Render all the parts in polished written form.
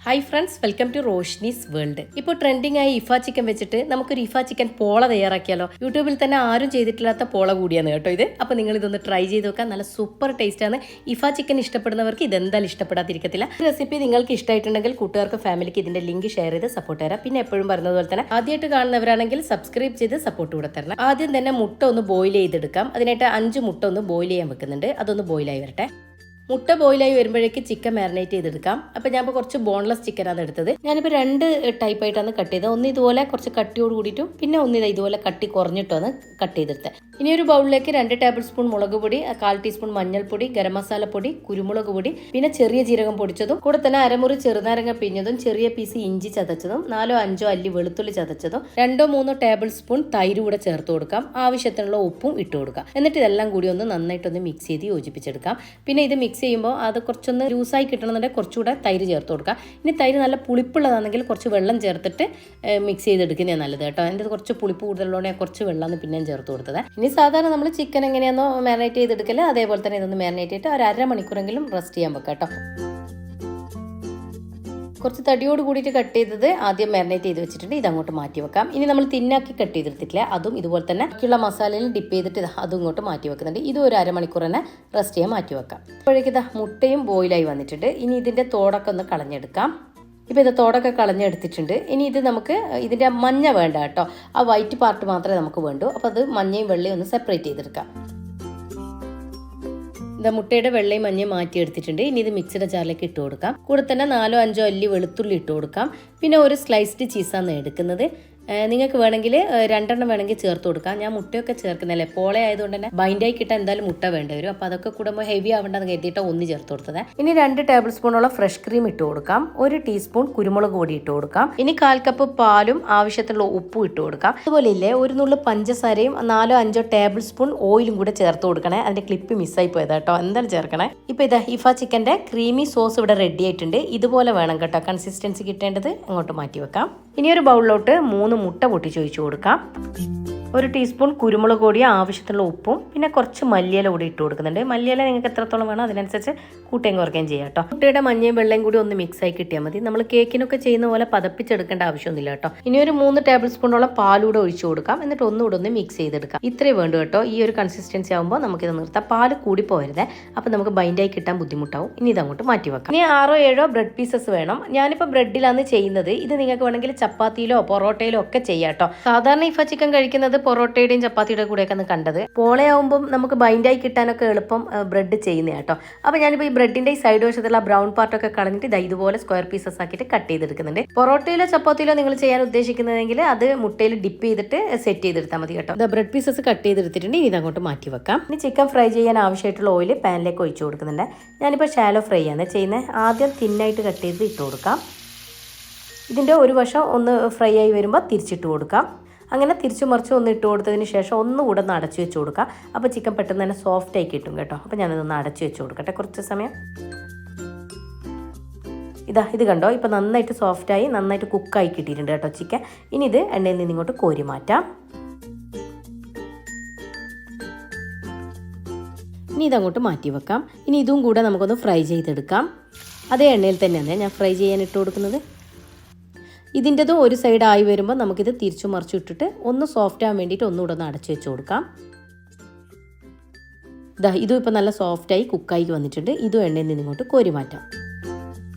Hi friends, welcome to Roshni's world. ഇപ്പോൾ trending ആയി ഇഫ ചിക്കൻ വെച്ചിട്ട് നമുക്കൊരു ഇഫ ചിക്കൻ പോള തയ്യാറാക്കിയാലോ. യൂട്യൂബിൽ തന്നെ ആരും ചെയ്തിട്ടില്ലാത്ത പോള കൂടിയാണ് കേട്ടോ ഇത്. അപ്പോൾ നിങ്ങൾ ഇതൊന്ന് ട്രൈ ചെയ്ത് നോക്കാം. നല്ല സൂപ്പർ ടേസ്റ്റ് ആണ്. ഇഫ ചിക്കൻ ഇഷ്ടപ്പെടുന്നവർക്ക് ഇതെന്തായാലും ഇഷ്ടപ്പെടാതിരിക്കത്തില്ല. ഈ റെസിപ്പി നിങ്ങൾക്ക് ഇഷ്ടമായിട്ടുണ്ടെങ്കിൽ കൂട്ടുകാർക്കും ഫാമിലിക്ക് ഇതിന്റെ ലിങ്ക് ഷെയർ ചെയ്ത് സപ്പോർട്ട് തരാം. പിന്നെ എപ്പോഴും പറയുന്നത് പോലെ തന്നെ ആദ്യമായിട്ട് കാണുന്നവരാണെങ്കിൽ സബ്സ്ക്രൈബ് ചെയ്ത് സപ്പോർട്ട് കൂടെ തരണം. ആദ്യം തന്നെ മുട്ട ഒന്ന് ബോയിൽ ചെയ്തെടുക്കാം. അതിനായിട്ട് 5 മുട്ട ഒന്ന് ബോയിൽ ചെയ്യാൻ വെക്കുന്നുണ്ട്. അതൊന്ന് ബോയിലായി വരട്ടെ. മുട്ട ബോയിലായി വരുമ്പോഴേക്ക് ചിക്കൻ മാരിനേറ്റ് ചെയ്തെടുക്കാം. അപ്പോൾ ഞാനിപ്പോൾ കുറച്ച് ബോൺലെസ് ചിക്കനാണ് എടുത്തത്. ഞാനിപ്പോൾ 2 ടൈപ്പായിട്ടാണ് കട്ട് ചെയ്തത്. ഒന്ന് ഇതുപോലെ കുറച്ച് കട്ടിയോട് കൂടിയിട്ടും പിന്നെ ഒന്ന് ഇതുപോലെ കട്ടി കുറഞ്ഞിട്ടാണ് കട്ട് ചെയ്തെടുത്തത്. ഇനി ഒരു ബൗളിലേക്ക് 2 ടേബിൾ സ്പൂൺ മുളക് പൊടി, 1/4 ടീസ്പൂൺ മഞ്ഞൾപ്പൊടി, ഗരം മസാല പൊടി, കുരുമുളക് പൊടി, പിന്നെ ചെറിയ ജീരകം പൊടിച്ചതും കൂടെ തന്നെ അരമുറി ചെറുനാരങ്ങ പിഞ്ഞതും ചെറിയ പീസ് ഇഞ്ചി ചതച്ചതും 4-5 അല്ലി വെളുത്തുള്ളി ചതച്ചതും 2-3 ടേബിൾ സ്പൂൺ തൈര് കൂടെ ചേർത്ത് കൊടുക്കാം. ആവശ്യത്തിനുള്ള ഉപ്പും ഇട്ട് കൊടുക്കാം. എന്നിട്ട് ഇതെല്ലാം കൂടി ഒന്ന് നന്നായിട്ടൊന്ന് മിക്സ് ചെയ്ത് യോജിപ്പിച്ചെടുക്കാം. പിന്നെ ഇത് മിക്സ് ചെയ്യുമ്പോൾ അത് കുറച്ചൊന്ന് ലൂസായി കിട്ടണമെന്നുണ്ടെങ്കിൽ കുറച്ചുകൂടെ തൈര് ചേർത്ത് കൊടുക്കാം. ഇനി തൈര് നല്ല പുളിപ്പുള്ളതാണെങ്കിൽ കുറച്ച് വെള്ളം ചേർത്തിട്ട് മിക്സ് ചെയ്തെടുക്കുന്നതാണ് നല്ലത് കേട്ടോ. എൻ്റെ കുറച്ച് പുളിപ്പ് കൂടുതലുള്ളതുകൊണ്ട് കുറച്ച് വെള്ളമാണ് പിന്നെയും ചേർത്ത് കൊടുത്തത്. ഇനി സാധാരണ നമ്മൾ ചിക്കൻ എങ്ങനെയാണോ മാരിനേറ്റ് ചെയ്തെടുക്കല് അതേപോലെ തന്നെ ഇതൊന്ന് മാരിനേറ്റ് ചെയ്തിട്ട് ഒരു 1/2 മണിക്കൂറെങ്കിലും റെസ്റ്റ് ചെയ്യാൻ വെക്കാം കേട്ടോ. കുറച്ച് തടിയോട് കൂടിയിട്ട് കട്ട് ചെയ്തത് ആദ്യം മാരിനേറ്റ് ചെയ്ത് വെച്ചിട്ടുണ്ട്. ഇതങ്ങോട്ട് മാറ്റി വെക്കാം. ഇനി നമ്മൾ തിന്നാക്കി കട്ട് ചെയ്തെടുത്തിട്ടില്ല, അതും ഇതുപോലെ തന്നെ ബാക്കിയുള്ള മസാലയിൽ ഡിപ്പ് ചെയ്തിട്ട് അതും ഇങ്ങോട്ട് മാറ്റി വെക്കുന്നുണ്ട്. ഇതും ഒരു 1/2 മണിക്കൂർ തന്നെ റെസ്റ്റ് ചെയ്യാൻ മാറ്റി വെക്കാം. അപ്പോഴേക്ക് മുട്ടയും ബോയിലായി വന്നിട്ടുണ്ട്. ഇനി ഇതിൻ്റെ തോടൊക്കെ ഒന്ന് കളഞ്ഞെടുക്കാം. ഇപ്പോൾ ഇത് തോടൊക്കെ കളഞ്ഞെടുത്തിട്ടുണ്ട്. ഇനി ഇത് നമുക്ക് ഇതിൻ്റെ മഞ്ഞ വേണ്ട കേട്ടോ, ആ വൈറ്റ് പാർട്ട് മാത്രമേ നമുക്ക് വേണ്ടൂ. അപ്പോൾ അത് മഞ്ഞയും വെള്ളയും ഒന്ന് സെപ്പറേറ്റ് ചെയ്തെടുക്കാം. മുട്ടയുടെ വെള്ളയും മഞ്ഞയും മാറ്റിയെടുത്തിട്ടുണ്ട്. ഇനി ഇത് മിക്സിയുടെ ജാറിലേക്ക് ഇട്ട് കൊടുക്കാം. കൂടെ തന്നെ 4-5 അല്ലി വെളുത്തുള്ളി ഇട്ട് കൊടുക്കാം. പിന്നെ ഒരു സ്ലൈസ്ഡ് ചീസാണ് എടുക്കുന്നത്. നിങ്ങൾക്ക് വേണമെങ്കിൽ 2 വേണമെങ്കിൽ ചേർത്ത് കൊടുക്കാം. ഞാൻ മുട്ടയൊക്കെ ചേർക്കുന്നില്ലേ, പോള ആയതുകൊണ്ട് തന്നെ ബൈൻഡായി കിട്ടാൻ എന്തായാലും മുട്ട വേണ്ടി വരും. അപ്പോൾ അതൊക്കെ കൂടുമ്പോൾ ഹെവി ആവേണ്ടെന്ന് കരുതിയിട്ട് 1 ചേർത്ത് കൊടുത്തത്. ഇനി 2 ടേബിൾ സ്പൂണോളം ഫ്രഷ് ക്രീം ഇട്ട് കൊടുക്കാം. 1 ടീസ്പൂൺ കുരുമുളക് പൊടി ഇട്ട് കൊടുക്കാം. ഇനി 1/4 കപ്പ് പാലും ആവശ്യത്തിനുള്ള ഉപ്പും ഇട്ട് കൊടുക്കാം. അതുപോലെ ഇല്ലേ, 1 നുള്ളു പഞ്ചസാരയും 4-5 ടേബിൾ സ്പൂൺ ഓയിലും കൂടെ ചേർത്ത് കൊടുക്കണേ. അതിന്റെ ക്ലിപ്പ് മിസ്സായി പോയതാ കേട്ടോ, എന്തായാലും ചേർക്കണേ. ഇപ്പൊ ഇതാ ഇഫ ചിക്കന്റെ ക്രീമി സോസ് ഇവിടെ റെഡി ആയിട്ടുണ്ട്. ഇതുപോലെ വേണം കേട്ടോ കൺസിസ്റ്റൻസി കിട്ടേണ്ടത്. അങ്ങോട്ട് മാറ്റി വെക്കാം. ഇനി ഒരു ബൗളിലോട്ട് 3 മുട്ട പൊട്ടിച്ച് ഒഴിച്ചു കൊടുക്കാം. 1 ടീസ്പൂൺ കുരുമുളക് പൊടി, ആവശ്യത്തിനുള്ള ഉപ്പും പിന്നെ കുറച്ച് മല്ലിയില കൂടി ഇട്ട് കൊടുക്കുന്നുണ്ട്. മല്ലിയില നിങ്ങൾക്ക് എത്രത്തോളം വേണം അതിനനുസരിച്ച് കൂട്ടുകയും കുറയ്ക്കുകയും ചെയ്യാം കേട്ടോ. മുട്ടയുടെ മഞ്ഞയും വെള്ളയും കൂടി ഒന്ന് മിക്സ് ആയി കിട്ടിയാൽ മതി. നമ്മൾ കേക്കിനൊക്കെ ചെയ്യുന്ന പോലെ പതപ്പിച്ചെടുക്കേണ്ട ആവശ്യമൊന്നുമില്ല കേട്ടോ. ഇനി ഒരു 3 ടേബിൾ സ്പൂണോളം പാലൂടെ ഒഴിച്ചു കൊടുക്കാം. എന്നിട്ട് ഒന്നുകൂടെ ഒന്ന് മിക്സ് ചെയ്തെടുക്കാം. ഇത്രയും വേണ്ടു കേട്ടോ. ഈ ഒരു കൺസിസ്റ്റൻസി ആകുമ്പോൾ നമുക്കിത് നിർത്താം. പാല് കൂടി പോകരുത്, അപ്പം നമുക്ക് ബൈൻഡായി കിട്ടാൻ ബുദ്ധിമുട്ടാവും. ഇനി ഇതങ്ങോട്ട് മാറ്റി വെക്കാം. ഇനി 6-7 ബ്രെഡ് പീസസ് വേണം. ഞാനിപ്പോൾ ബ്രെഡിലാണ് ചെയ്യുന്നത്. ഇത് നിങ്ങൾക്ക് വേണമെങ്കിൽ ചപ്പാത്തിയിലോ പൊറോട്ടയിലോ ഒക്കെ ചെയ്യാം കേട്ടോ. സാധാരണ ഇഫ ചിക്കൻ കഴിക്കുന്നത് പൊറോട്ടയുടെയും ചപ്പാത്തിയുടെ കൂടെയൊക്കെ കണ്ടത്. പോളയാവുമ്പം നമുക്ക് ബൈൻഡായി കിട്ടാനൊക്കെ എളുപ്പം ബ്രെഡ് ചെയ്യുന്ന കേട്ടോ. അപ്പോൾ ഞാനിപ്പോൾ ഈ ബ്രെഡിന്റെ ഈ സൈഡ് വശത്തുള്ള ബ്രൗൺ പാർട്ടൊക്കെ കളഞ്ഞിട്ട് ഇതുപോലെ സ്ക്വയർ പീസസ് ആക്കിയിട്ട് കട്ട് ചെയ്തെടുക്കുന്നുണ്ട്. പൊറോട്ടയിലോ ചപ്പാത്തിയിലോ നിങ്ങൾ ചെയ്യാൻ ഉദ്ദേശിക്കുന്നതെങ്കിൽ അത് മുട്ടയിൽ ഡിപ്പ് ചെയ്തിട്ട് സെറ്റ് ചെയ്തെടുത്താൽ മതി കേട്ടോ. ബ്രെഡ് പീസസ് കട്ട് ചെയ്തെടുത്തിട്ടുണ്ട്. ഇനി ഇതങ്ങോട്ട് മാറ്റി വെക്കാം. ഇനി ചിക്കൻ ഫ്രൈ ചെയ്യാൻ ആവശ്യമായിട്ടുള്ള ഓയിൽ പാനിലേക്ക് ഒഴിച്ചു കൊടുക്കുന്നുണ്ട്. ഞാനിപ്പോൾ ഷാലോ ഫ്രൈ ആണ് ചെയ്യുന്നത്. ആദ്യം തിന്നായിട്ട് കട്ട് ചെയ്ത് ഇട്ട് കൊടുക്കാം. ഇതിൻ്റെ ഒരു വശം ഒന്ന് ഫ്രൈ ആയി വരുമ്പോൾ തിരിച്ചിട്ട് കൊടുക്കാം. അങ്ങനെ തിരിച്ചു മറിച്ച് ഒന്ന് ഇട്ട് കൊടുത്തതിന് ശേഷം ഒന്നുകൂടെ ഒന്ന് അടച്ചു വെച്ച് കൊടുക്കാം. അപ്പോൾ ചിക്കൻ പെട്ടെന്ന് തന്നെ സോഫ്റ്റ് ആയി കിട്ടും കേട്ടോ. അപ്പോൾ ഞാനിതൊന്ന് അടച്ചു വെച്ച് കൊടുക്കട്ടെ കുറച്ച് സമയം. ഇത് കണ്ടോ, ഇപ്പോൾ നന്നായിട്ട് സോഫ്റ്റായി നന്നായിട്ട് കുക്കായി കിട്ടിയിട്ടുണ്ട് കേട്ടോ ചിക്കൻ. ഇനി ഇത് എണ്ണയിൽ നിന്ന് ഇങ്ങോട്ട് കോരി മാറ്റാം. ഇനി ഇതങ്ങോട്ട് മാറ്റി വെക്കാം. ഇനി ഇതും കൂടെ നമുക്കൊന്ന് ഫ്രൈ ചെയ്തെടുക്കാം. അതേ എണ്ണയിൽ തന്നെയാണ് ഞാൻ ഫ്രൈ ചെയ്യാൻ ഇട്ട് കൊടുക്കുന്നത്. ഇതിൻ്റെതും ഒരു സൈഡ് ആയി വരുമ്പോൾ നമുക്കിത് തിരിച്ചു മറിച്ചു ഇട്ടിട്ട് ഒന്ന് സോഫ്റ്റ് ആകാൻ വേണ്ടിയിട്ട് ഒന്നുകൂടെ ഒന്ന് അടച്ചു വെച്ച് കൊടുക്കാം. ഇതും ഇപ്പോൾ നല്ല സോഫ്റ്റായി കുക്കായി വന്നിട്ടുണ്ട്. ഇതും എണ്ണയിൽ നിന്ന് ഇങ്ങോട്ട് കോരി മാറ്റാം.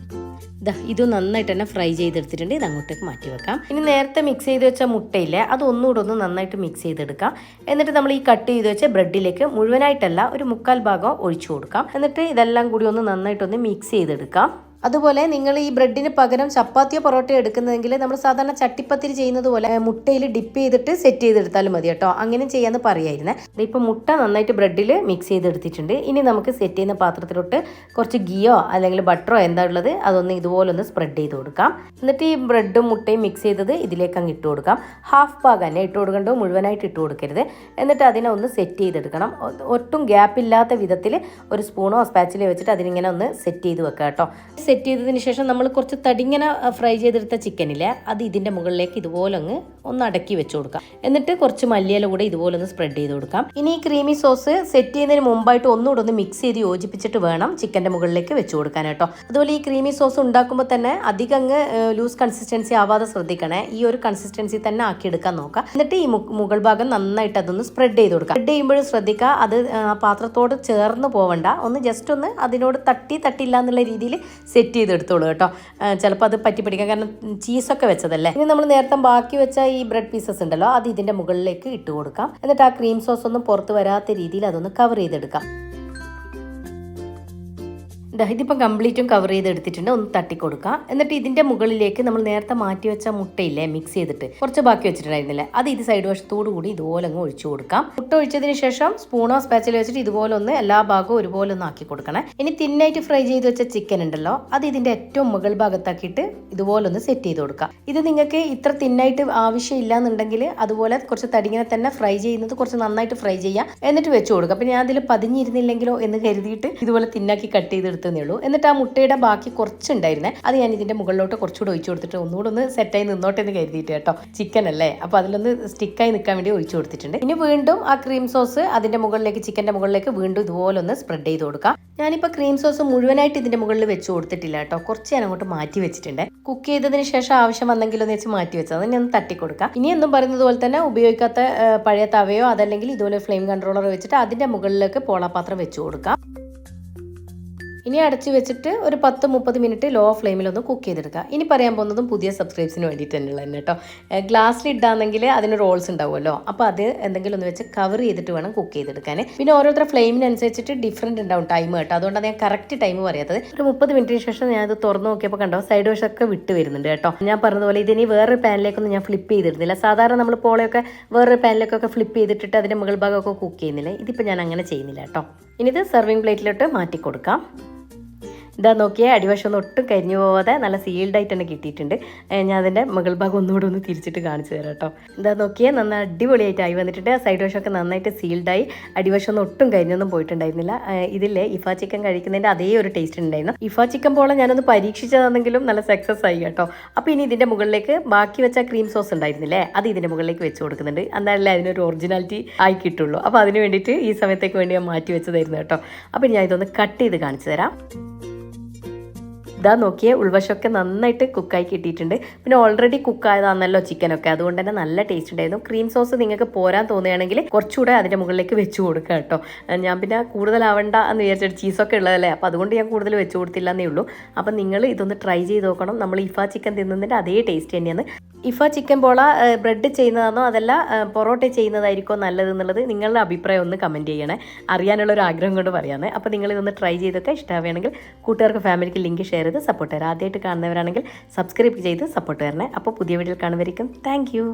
ഇത് നന്നായിട്ട് തന്നെ ഫ്രൈ ചെയ്തെടുത്തിട്ടുണ്ട്. ഇത് അങ്ങോട്ടേക്ക് മാറ്റി വെക്കാം. ഇനി നേരത്തെ മിക്സ് ചെയ്ത് വെച്ച മുട്ടയില്ലേ, അത് ഒന്നുകൂടെ ഒന്ന് നന്നായിട്ട് മിക്സ് ചെയ്തെടുക്കാം. എന്നിട്ട് നമ്മൾ ഈ കട്ട് ചെയ്ത് വെച്ച ബ്രെഡിലേക്ക് മുഴുവനായിട്ടല്ല ഒരു 1/4 ഭാഗം ഒഴിച്ചു കൊടുക്കാം. എന്നിട്ട് ഇതെല്ലാം കൂടി ഒന്ന് നന്നായിട്ടൊന്ന് മിക്സ് ചെയ്തെടുക്കാം. അതുപോലെ നിങ്ങൾ ഈ ബ്രെഡിന് പകരം ചപ്പാത്തിയോ പൊറോട്ടയോ എടുക്കുന്നതെങ്കിൽ നമ്മൾ സാധാരണ ചട്ടിപ്പത്തിരി ചെയ്യുന്നത് പോലെ മുട്ടയിൽ ഡിപ്പ് ചെയ്തിട്ട് സെറ്റ് ചെയ്തെടുത്താലും മതി കേട്ടോ. അങ്ങനെ ചെയ്യാന്ന് പറയായിരുന്നേ. ഇപ്പം മുട്ട നന്നായിട്ട് ബ്രെഡിൽ മിക്സ് ചെയ്തെടുത്തിട്ടുണ്ട്. ഇനി നമുക്ക് സെറ്റ് ചെയ്യുന്ന പാത്രത്തിലോട്ട് കുറച്ച് ഗീയോ അല്ലെങ്കിൽ ബട്ടറോ എന്താ ഉള്ളത് അതൊന്ന് ഇതുപോലെ ഒന്ന് സ്പ്രെഡ് ചെയ്ത് കൊടുക്കാം. എന്നിട്ട് ഈ ബ്രെഡും മുട്ടയും മിക്സ് ചെയ്തത് ഇതിലേക്ക് അങ്ങ് ഇട്ട് കൊടുക്കാം. ഹാഫ് ഭാഗം തന്നെ ഇട്ട് കൊടുക്കേണ്ടത്, മുഴുവനായിട്ട് ഇട്ട് കൊടുക്കരുത്. എന്നിട്ട് അതിനെ ഒന്ന് സെറ്റ് ചെയ്തെടുക്കണം. ഒട്ടും ഗ്യാപ്പ് ഇല്ലാത്ത വിധത്തിൽ ഒരു സ്പൂണോ സ്പാച്ചിലോ വെച്ചിട്ട് അതിനിങ്ങനെ ഒന്ന് സെറ്റ് ചെയ്ത് വെക്കാം കേട്ടോ. സെറ്റ് ചെയ്തതിന് ശേഷം നമ്മൾ കുറച്ച് തടിങ്ങനെ ഫ്രൈ ചെയ്തെടുത്ത ചിക്കനില്ലേ, അത് ഇതിൻ്റെ മുകളിലേക്ക് ഇതുപോലെ ഒന്ന് അടക്കി വെച്ച് കൊടുക്കാം. എന്നിട്ട് കുറച്ച് മല്ലിയില കൂടെ ഇതുപോലെ ഒന്ന് സ്പ്രെഡ് ചെയ്ത് കൊടുക്കാം. ഇനി ഈ ക്രീമി സോസ് സെറ്റ് ചെയ്യുന്നതിന് മുമ്പായിട്ട് ഒന്നുകൂടെ ഒന്ന് മിക്സ് ചെയ്ത് യോജിപ്പിച്ചിട്ട് വേണം ചിക്കൻ്റെ മുകളിലേക്ക് വെച്ച് കൊടുക്കാൻ കേട്ടോ. അതുപോലെ ഈ ക്രീമി സോസ് ഉണ്ടാക്കുമ്പോൾ തന്നെ അധികം ലൂസ് കൺസിസ്റ്റൻസി ആവാതെ ശ്രദ്ധിക്കണേ. ഈ ഒരു കൺസിസ്റ്റൻസി തന്നെ ആക്കിയെടുക്കാൻ നോക്കാം. എന്നിട്ട് ഈ മുകൾ ഭാഗം നന്നായിട്ട് അതൊന്ന് സ്പ്രെഡ് ചെയ്ത് കൊടുക്കാം. സ്പ്രെഡ് ചെയ്യുമ്പോഴും ശ്രദ്ധിക്കുക, അത് പാത്രത്തോട് ചേർന്ന് പോവണ്ട, ഒന്ന് ജസ്റ്റ് ഒന്ന് അതിനോട് തട്ടില്ല എന്നുള്ള രീതിയിൽ സെറ്റ് ചെയ്തെടുത്തോളൂ കേട്ടോ. ചിലപ്പോൾ അത് പറ്റി പിടിക്കാം, കാരണം ചീസൊക്കെ വെച്ചതല്ലേ. ഇനി നമ്മൾ നേരത്തെ ബാക്കി വെച്ച ഈ ബ്രെഡ് പീസസ് ഉണ്ടല്ലോ, അത് ഇതിൻ്റെ മുകളിലേക്ക് ഇട്ട് കൊടുക്കാം. എന്നിട്ട് ആ ക്രീം സോസ് ഒന്നും പുറത്ത് വരാത്ത രീതിയിൽ അതൊന്ന് കവർ ചെയ്തെടുക്കാം. ഇതിപ്പം കംപ്ലീറ്റും കവർ ചെയ്തെടുത്തിട്ടുണ്ട്. ഒന്ന് തട്ടിക്കൊടുക്കുക. എന്നിട്ട് ഇതിൻ്റെ മുകളിലേക്ക് നമ്മൾ നേരത്തെ മാറ്റി വെച്ച മുട്ടയില്ലേ, മിക്സ് ചെയ്തിട്ട് കുറച്ച് ബാക്കി വെച്ചിട്ടുണ്ടായിരുന്നില്ലേ, അത് ഇത് സൈഡ് വശത്തോടു കൂടി ഇതുപോലെ അങ്ങ് ഒഴിച്ചു കൊടുക്കാം. മുട്ട ഒഴിച്ചതിന് ശേഷം സ്പൂണോ സ്പാച്ചിലോ വെച്ചിട്ട് ഇതുപോലെ ഒന്ന് എല്ലാ ഭാഗവും ഒരുപോലെ ഒന്ന് ആക്കി കൊടുക്കണേ. ഇനി തിന്നായിട്ട് ഫ്രൈ ചെയ്ത് വെച്ച ചിക്കൻ ഉണ്ടല്ലോ, അത് ഇതിൻ്റെ ഏറ്റവും മുകൾ ഭാഗത്താക്കിയിട്ട് ഇതുപോലെ ഒന്ന് സെറ്റ് ചെയ്ത് കൊടുക്കാം. ഇത് നിങ്ങൾക്ക് ഇത്ര തിന്നായിട്ട് ആവശ്യമില്ല എന്നുണ്ടെങ്കിൽ അതുപോലെ കുറച്ച് തടിങ്ങനെ തന്നെ ഫ്രൈ ചെയ്യുന്നത് കുറച്ച് നന്നായിട്ട് ഫ്രൈ ചെയ്യാം, എന്നിട്ട് വെച്ച് കൊടുക്കാം. അപ്പം ഞാൻ അതിൽ പതിഞ്ഞിരുന്നില്ലെങ്കിലോ എന്ന് കരുതിയിട്ട് ഇതുപോലെ തിന്നാക്കി കട്ട് ചെയ്തെടുത്ത് ഉള്ളൂ. എന്നിട്ട് ആ മുട്ടയുടെ ബാക്കി കുറച്ചുണ്ടായിരുന്നേ, അത് ഞാൻ ഇതിന്റെ മുകളിലോട്ട് കുറച്ചുകൂടെ ഒഴിച്ചു കൊടുത്തിട്ട് ഒന്നുകൂടെ ഒന്ന് സെറ്റായി നിന്നോട്ടെ എന്ന് കരുതിയിട്ട് കേട്ടോ. ചിക്കൻ അല്ലേ, അപ്പൊ അതിലൊന്ന് സ്റ്റിക്കായി നിൽക്കാൻ വേണ്ടി ഒഴിച്ചു കൊടുത്തിട്ടുണ്ട്. ഇനി വീണ്ടും ആ ക്രീം സോസ് അതിന്റെ മുകളിലേക്ക്, ചിക്കന്റെ മുകളിലേക്ക് വീണ്ടും ഇതുപോലെ ഒന്ന് സ്പ്രെഡ് ചെയ്ത് കൊടുക്കാം. ഞാനിപ്പോൾ ക്രീം സോസ് മുഴുവനായിട്ട് ഇതിന്റെ മുകളിൽ വെച്ച് കൊടുത്തിട്ടില്ല കേട്ടോ, കുറച്ച് ഞാൻ അങ്ങോട്ട് മാറ്റി വെച്ചിട്ടുണ്ട്. കുക്ക് ചെയ്തതിന് ശേഷം ആവശ്യം വന്നെങ്കിലൊന്ന് വെച്ച് മാറ്റി വെച്ചത്, അതിനെ ഒന്ന് തട്ടിക്കൊടുക്കാം. ഇനി എന്നും പറയുന്നത് പോലെ തന്നെ ഉപയോഗിക്കാത്ത പഴയ തവയോ അതല്ലെങ്കിൽ ഇതുപോലെ ഫ്ലെയിം കൺട്രോളർ വെച്ചിട്ട് അതിന്റെ മുകളിലേക്ക് പോളാപാത്രം വെച്ച് കൊടുക്കാം. ഇനി അടച്ചു വെച്ചിട്ട് ഒരു 10-30 മിനിറ്റ് ലോ ഫ്ലെയിമിലൊന്ന് കുക്ക് ചെയ്തെടുക്കുക. ഇനി പറയാൻ പോകുന്നതും പുതിയ സബ്സ്ക്രൈബ്സിന് വേണ്ടിയിട്ട് തന്നെയുള്ള തന്നെ കേട്ടോ. ഗ്ലാസ്സിലിട്ടാണെങ്കിൽ അതിന് റോൾസ് ഉണ്ടാവുമല്ലോ, അപ്പോൾ അത് എന്തെങ്കിലും ഒന്ന് വെച്ച് കവർ ചെയ്തിട്ട് വേണം കുക്ക് ചെയ്തെടുക്കാൻ. പിന്നെ ഓരോരുത്തരുടെ ഫ്ലെയിമിനനുസരിച്ചിട്ട് ഡിഫറൻറ്റ് ഉണ്ടാവും ടൈം കേട്ടോ, അതുകൊണ്ടാണ് ഞാൻ കറക്റ്റ് ടൈം പറയാത്തത്. ഒരു 30 മിനിറ്റിന് ശേഷം ഞാൻ അത് തുറന്ന് നോക്കിയപ്പോൾ കണ്ടോ, സൈഡ് വശമൊക്കെ വിട്ട് വരുന്നുണ്ട് കേട്ടോ. ഞാൻ പറഞ്ഞതുപോലെ ഇതിനി വേറൊരു പാനിലേക്കൊന്നും ഞാൻ ഫ്ലിപ്പ് ചെയ്തിരുന്നില്ല. സാധാരണ നമ്മൾ പോളയൊക്കെ വേറൊരു പാനിലേക്കൊക്കെ ഫ്ലിപ്പ് ചെയ്തിട്ട് അതിൻ്റെ മുകൾ ഭാഗമൊക്കെ കുക്ക് ചെയ്യുന്നില്ല, ഇതിപ്പോൾ ഞാൻ അങ്ങനെ ചെയ്യുന്നില്ല കേട്ടോ. ഇനി ഇത് സെർവിങ് പ്ലേറ്റിലോട്ട് മാറ്റി കൊടുക്കാം. ഇതാ നോക്കിയാൽ അടിവശം ഒട്ടും കരിഞ്ഞു പോവാതെ നല്ല സീൽഡായിട്ട് തന്നെ കിട്ടിയിട്ടുണ്ട്. ഞാൻ അതിൻ്റെ മുകൾ ഭാഗം ഒന്നുകൂടെ ഒന്ന് തിരിച്ചിട്ട് കാണിച്ചു തരാം കേട്ടോ. ഇതാ നോക്കിയാൽ നന്നായി അടിപൊളിയായിട്ട് ആയി വന്നിട്ടുണ്ട്. സൈഡ് വശമൊക്കെ നന്നായിട്ട് സീൽഡായി, അടിവശം ഒട്ടും കരിഞ്ഞൊന്നും പോയിട്ടുണ്ടായിരുന്നില്ല. ഇതില്ലേ ഇഫ ചിക്കൻ കഴിക്കുന്നതിൻ്റെ അതേ ഒരു ടേസ്റ്റ് ഉണ്ടായിരുന്നു. ഇഫ ചിക്കൻ പോലെ ഞാനൊന്ന് പരീക്ഷിച്ചതാണെങ്കിലും നല്ല സക്സസ് ആയി കേട്ടോ. അപ്പോൾ ഇനി ഇതിൻ്റെ മുകളിലേക്ക് ബാക്കി വെച്ച ക്രീം സോസ് ഉണ്ടായിരുന്നില്ലേ, അത് ഇതിൻ്റെ മുകളിലേക്ക് വെച്ച് കൊടുക്കുന്നുണ്ട്. എന്നാലല്ലേ അതിനൊരു ഒറിജിനാലിറ്റി ആയി കിട്ടുള്ളൂ. അപ്പോൾ അതിന് വേണ്ടിയിട്ട് ഈ സമയത്തേക്ക് വേണ്ടി ഞാൻ മാറ്റി വെച്ചതായിരുന്നു കേട്ടോ. അപ്പോൾ ഞാൻ ഇതൊന്ന് കട്ട് ചെയ്ത് കാണിച്ചു തരാം. ഇതാ നോക്കിയേ, ഉൾവശമൊക്കെ നന്നായിട്ട് കുക്കായി കിട്ടിയിട്ടുണ്ട്. പിന്നെ ഓൾറെഡി കുക്കായതാണല്ലോ ചിക്കനൊക്കെ, അതുകൊണ്ട് തന്നെ നല്ല ടേസ്റ്റ് ഉണ്ടായിരുന്നു. ക്രീം സോസ് നിങ്ങൾക്ക് പോരാൻ തോന്നുകയാണെങ്കിൽ കുറച്ചുകൂടെ അതിൻ്റെ മുകളിലേക്ക് വെച്ച് കൊടുക്കുക കേട്ടോ. ഞാൻ പിന്നെ കൂടുതലാവണ്ട എന്ന് വിചാരിച്ചിട്ട് ചീസൊക്കെ ഉള്ളതല്ലേ, അപ്പോൾ അതുകൊണ്ട് ഞാൻ കൂടുതൽ വെച്ച് കൊടുത്തില്ല എന്നേ ഉള്ളൂ. അപ്പം നിങ്ങൾ ഇതൊന്ന് ട്രൈ ചെയ്ത് നോക്കണം. നമ്മൾ ഇഫ ചിക്കൻ തിന്നുന്നതിൻ്റെ അതേ ടേസ്റ്റ് തന്നെയാണ്. ഇഫ ചിക്കൻ പോള ബ്രെഡ് ചെയ്യുന്നതാണോ അതല്ല പൊറോട്ട ചെയ്യുന്നതായിരിക്കോ നല്ലതെന്നുള്ളത് നിങ്ങളുടെ അഭിപ്രായം ഒന്ന് കമൻറ്റ് ചെയ്യണേ. അറിയാനുള്ളൊരു ആഗ്രഹം കൊണ്ട് പറയാനേ. അപ്പോൾ നിങ്ങളിതൊന്ന് ട്രൈ ചെയ്തൊക്കെ ഇഷ്ടമാവുകയാണെങ്കിൽ കൂട്ടുകാർക്ക് ഫാമിലിക്ക് ലിങ്ക് ഷെയർ ചെയ്ത് സപ്പോർട്ട് തരാം. ആദ്യമായിട്ട് കാണുന്നവരാണെങ്കിൽ സബ്സ്ക്രൈബ് ചെയ്ത് സപ്പോർട്ട് തരണേ. അപ്പോൾ പുതിയ വീഡിയോയിൽ കാണുന്നവരിക്കും താങ്ക് യു.